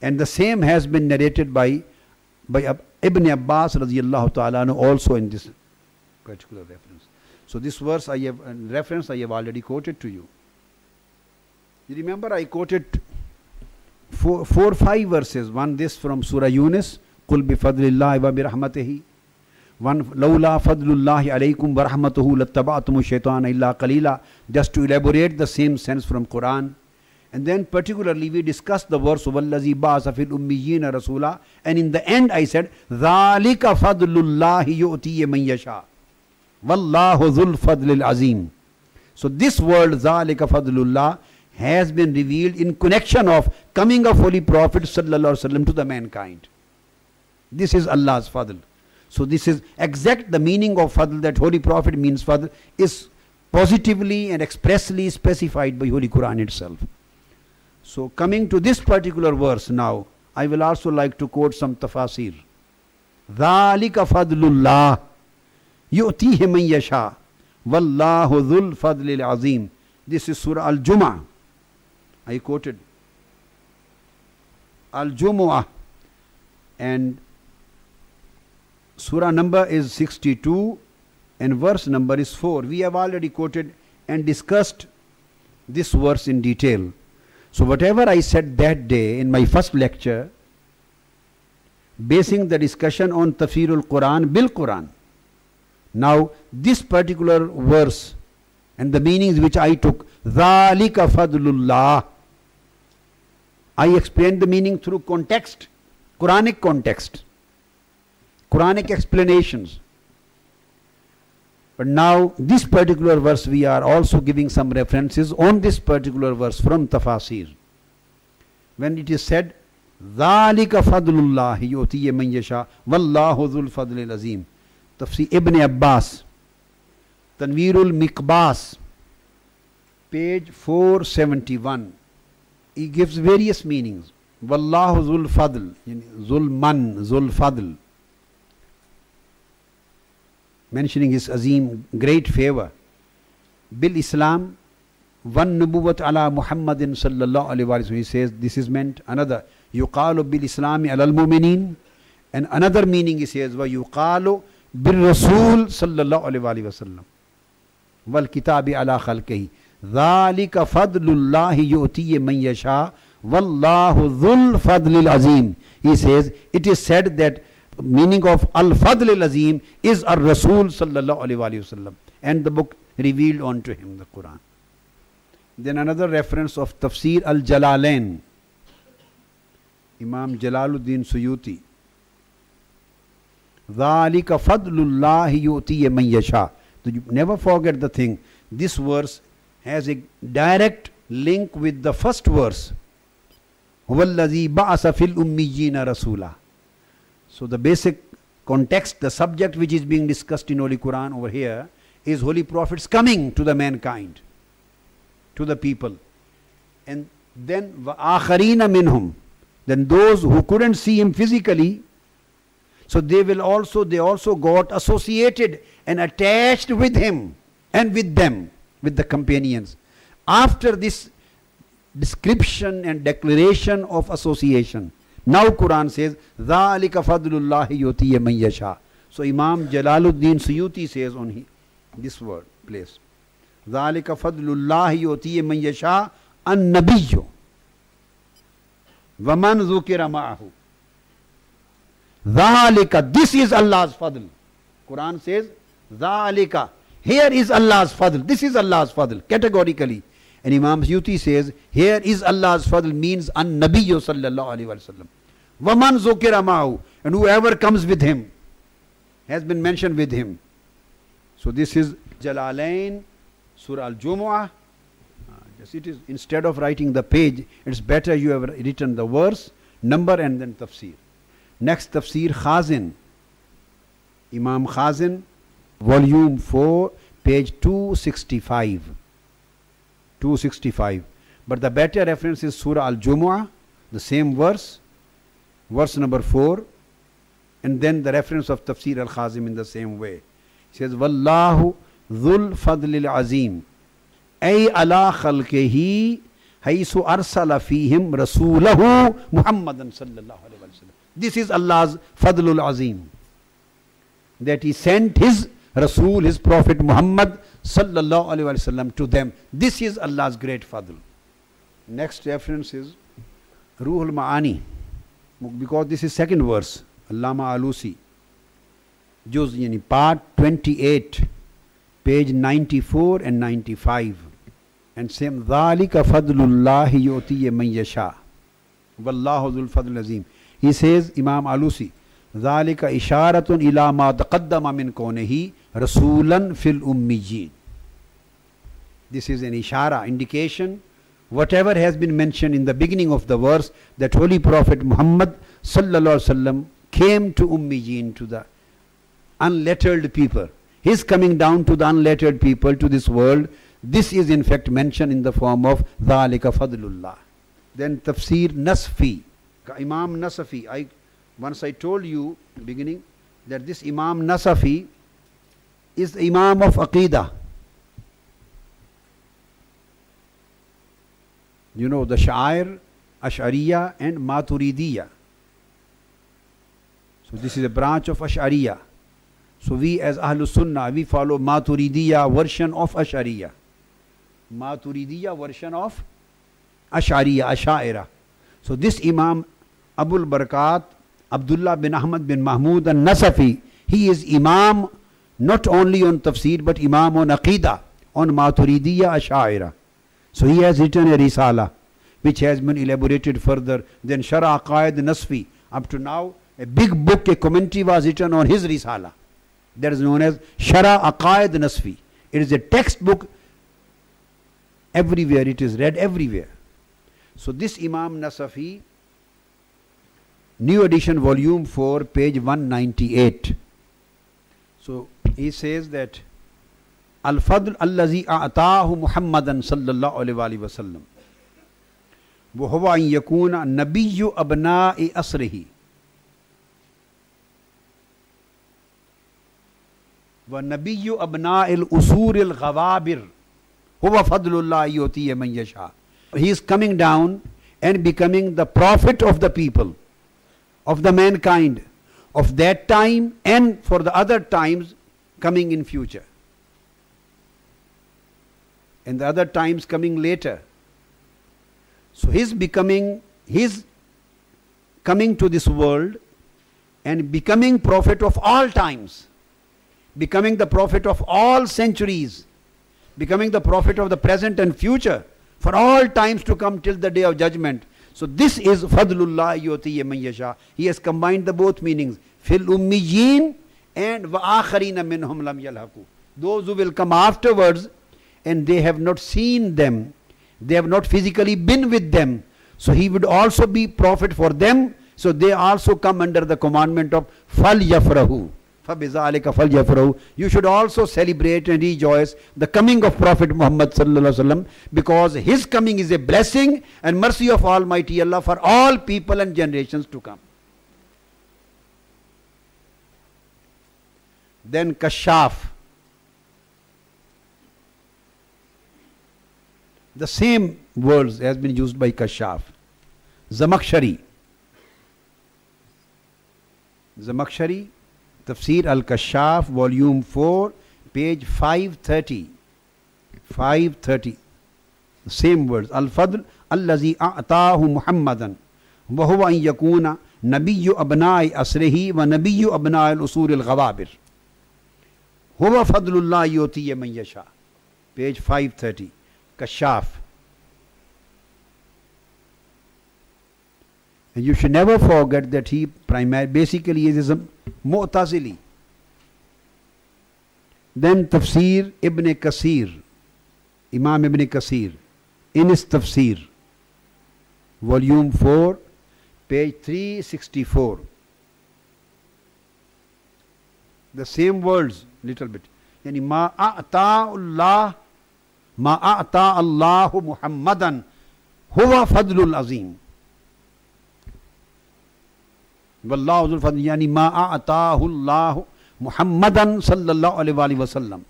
And the same has been narrated by Ibn Abbas radiyallahu ta'ala also in this particular reference. So this verse I have already quoted to you. You remember I quoted four, 5 verses. One this from Surah Yunus, Qul bi fadlillahi wa bi rahmatihi. One, Lawla fadlullahi alaykum wa rahmatuhu lattaba'tumu shaytana illa qalila, just to elaborate the same sense from Quran. And then particularly we discussed the verse Wallazi ba'asa fil ummiyina rasula, and in the end I said Dhalika fadlullahi yu'tihi man yasha wallahu dhul fadlil azim. So this word Dhalika fadlullah has been revealed in connection of coming of Holy Prophet sallallahu alaihi wasallam to the mankind. This is Allah's fadl. So this is exact the meaning of fadl, that Holy Prophet means fadl, is positively and expressly specified by Holy Quran itself. So coming to this particular verse now, I will also like to quote some tafasir. Dhalika fadlullah yu'tihi man yasha wallahu dhul fadlil azim. This is Surah Al-Jumu'ah. I quoted Al-Jumu'ah, and surah number is 62 and verse number is 4. We have already quoted and discussed this verse in detail. So whatever I said that day in my first lecture, basing the discussion on Tafsirul Quran bil Quran. Now this particular verse and the meanings which I took, Dhalika fadlullah, I explained the meaning through context, Quranic context, Quranic explanations. But now this particular verse we are also giving some references on this particular verse from Tafasir. When it is said, Dhalika fadlullahi yu'tihi man yasha wallahu dhul fadlil azim. Tafsir Ibn Abbas, Tanweerul Miqbas, page 471. He gives various meanings. Wallahu dhul fadl, zul man, zul fadl, mentioning his azim, great favor. Bil Islam, one nubuwat ala Muhammadin sallallahu alaihi wasallam. He says this is meant. Another, yuqalu bil Islami alal mu'minin. And another meaning he says, wa yuqalu bil Rasul sallallahu alaihi wasallam. Wal kitabi ala khalqihi. Dhalika fadlullahi yu'tihi man yasha wallahu dhul fadlil azim. He says, it is said that meaning of Al-Fadl al-Azim is Ar-Rasul sallallahu alaihi wasallam, and the book revealed unto him, the Quran. Then another reference of Tafsir Al-Jalalain, Imam Jalaluddin Suyuti. Dhalika fadlullahi yu'tihi man yasha. So you never forget the thing. This verse has a direct link with the first verse. Huwallazi ba'asa fil ummiyina rasula. So the basic context, the subject which is being discussed in Holy Quran over here is Holy Prophet's coming to the mankind, to the people. And then وَآخَرِينَ مِنْهُمْ, then those who couldn't see him physically, so they also got associated and attached with him and with them, with the companions. After this description and declaration of association, now Quran says, Dhalika fadlullahi yu'tihi man yasha. So Imam Jalaluddin Suyuti says on this word, place, Dhalika fadlullahi yu'tihi man yasha an-nabiyyu wa man dhukira ma'ahu. Dhalika, this is Allah's fadl. Quran says, Dhalika, here is Allah's fadl. This is Allah's fadl, categorically. And Imam Suyuti says, here is Allah's fadl means an-nabiyyu sallallahu alaihi wasallam. Waman zukira ma'ahu, and whoever comes with him has been mentioned with him. So this is Jalalain, Surah Al-Jumu'ah. Yes, it is, instead of writing the page, it's better you have written the verse, number, and then tafsir. Next tafsir, Khazin, Imam Khazin, volume 4, page 265. 265. But the better reference is Surah Al-Jumu'ah, the same verse, verse number 4, and then the reference of Tafsir Al-Khazim in the same way. It says, Wallahu dhul fadlil azim, ay ala khalqihi haythu arsala fihim rasulahu Muhammadan sallallahu alaihi wasallam. This is Allah's fadlul azim, that he sent his Rasul, his Prophet Muhammad sallallahu alaihi wasallam to them. This is Allah's great fadl. Next reference is Ruhul Ma'ani, because this is second verse. Allama Alusi, Juz yani part 28, page 94 and 95. And same, Dhalika fadlullahi yu'tihi man yasha. Wallahu dhul fadl azim. He says, Imam Alusi, Dhalika isharatun ila ma taqaddama min kawnihi rasulan fil ummiyyin. This is an ishara, indication, whatever has been mentioned in the beginning of the verse, that Holy Prophet Muhammad sallallahu alaihi wasallam came to ummiyyin, to the unlettered people. His coming down to the unlettered people, to this world, this is in fact mentioned in the form of Dhalika fadlullah. Then Tafsir Nasfi, Imam Nasafi. Once I told you beginning that this Imam Nasafi is the Imam of Aqidah. You know the Sha'ir, Ash'ariyya and Maturidiyya. So this is a branch of Ash'ariyya. So we as Ahlus Sunnah, we follow Maturidiyya version of Ash'ariyya. Maturidiyya version of Ash'ariyya, Ash'aira. So this Imam Abul Barakat Abdullah bin Ahmad bin Mahmud al-Nasafi, he is Imam not only on Tafsir but Imam on Aqidah, on Maturidiyya Ash'aira. So he has written a Risala which has been elaborated further. Then Shara Aqaid Nasfi, up to now a big book, a commentary was written on his Risala. That is known as Shara Aqaid Nasfi. It is a textbook everywhere, it is read everywhere. So this Imam Nasafi, New Edition, Volume 4, page 198. So he says that Al-Fadl allazi a'tahu Muhammadan sallallahu alaihi wasallam wa huwa an yakuna nabiyyu abna'i asrihi wa nabiyyu abna'i al-usur al-ghawabir huwa fadlullah yu'tihi man yasha. He is coming down and becoming the prophet of the people, of the mankind, of that time and for the other times coming in future, and the other times coming later. So his coming to this world and becoming prophet of all times, becoming the prophet of all centuries, becoming the prophet of the present and future, for all times to come till the day of judgment. So this is Fadlullah yu'tihi man yasha. He has combined the both meanings, fil ummiyyin and wa akharina minhum lam yalhaqu. Those who will come afterwards and they have not seen them, they have not physically been with them. So he would also be prophet for them. So they also come under the commandment of fal yafrahu. Fabizalika fal yafrahu. You should also celebrate and rejoice the coming of Prophet Muhammad sallallahu alaihi wasallam, because his coming is a blessing and mercy of Almighty Allah for all people and generations to come. Then Kashaf. The same words has been used by Kashaf. Zamakhshari. Zamakhshari, Tafsir Al-Kashaf, Volume 4, page 530. 530. The same words. Al-Fadl allazi a'tahu Muhammadan wa huwa an yakuna nabiyyu abna'i asrihi wa nabiyyu abna'i al-usur al-ghawabir. Huwa fadlullah yu'tihi man yasha. Page 530. Kashaf. And you should never forget that he basically is a Mu'tazili. Then Tafsir Ibn Kasir, Imam Ibn Kasir, in his Tafsir, Volume 4, page 364. The same words, little bit. Yani ma a'ta Allahu Muhammadan huwa fadlul azim. Wallahu dhul fadl, yani ma a'tahu Allahu Muhammadan sallallahu alaihi wasallam.